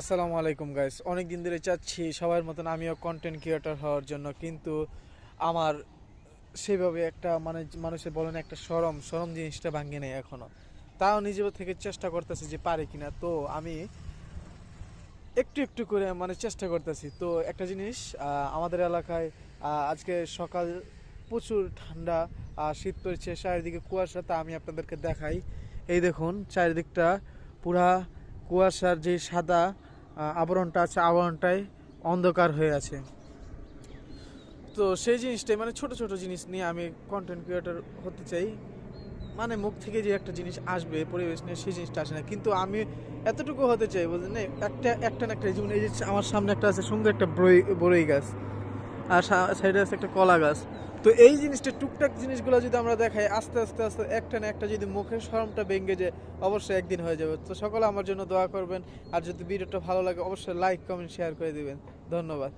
আসসালামু আলাইকুম গাইস, অনেক দিন ধরে চাচ্ছি সবার মতন আমিও কন্টেন্ট ক্রিয়েটর হওয়ার জন্য, কিন্তু আমার সেইভাবে একটা মানে মানুষের বলেন একটা শরম শরম জিনিসটা ভাঙে নেই এখনো। তাও নিজে থেকে চেষ্টা করতেছি যে পারি কিনা। তো আমি একটু একটু করে মানে চেষ্টা করতেছি। তো একটা জিনিস, আমাদের এলাকায় আজকে সকাল প্রচুর ঠান্ডা, শীত পড়েছে, চারিদিকে কুয়াশা। তা আমি আপনাদেরকে দেখাই। এই দেখুন চারিদিকটা পুরা কুয়াশার যে সাদা আবরণটা আছে, আবরণটাই অন্ধকার হয়ে আছে। তো সেই জিনিসটাই মানে ছোট ছোট জিনিস নিয়ে আমি কন্টেন্ট ক্রিয়েটর হতে চাই। মানে মুখ থেকে যে একটা জিনিস আসবে পরিবেশ নিয়ে, সেই জিনিসটা আসে না, কিন্তু আমি এতটুকু হতে চাই বুঝলেন। একটা একটা না একটা, যেমন এই যে আমার সামনে একটা আছে সুন্দর একটা বড়ই গাছ, আর সাইডে আছে একটা কলা গাছ। তো এই জিনিসটা টুকটাক জিনিসগুলো যদি আমরা দেখাই, আস্তে আস্তে আস্তে একটা না একটা যদি মুখের শরমটা ভেঙে যায়, অবশ্যই একদিন হয়ে যাবে। তো সকলে আমার জন্য দোয়া করবেন। আর যদি ভিডিওটা ভালো লাগে অবশ্যই লাইক কমেন্ট শেয়ার করে দিবেন। ধন্যবাদ।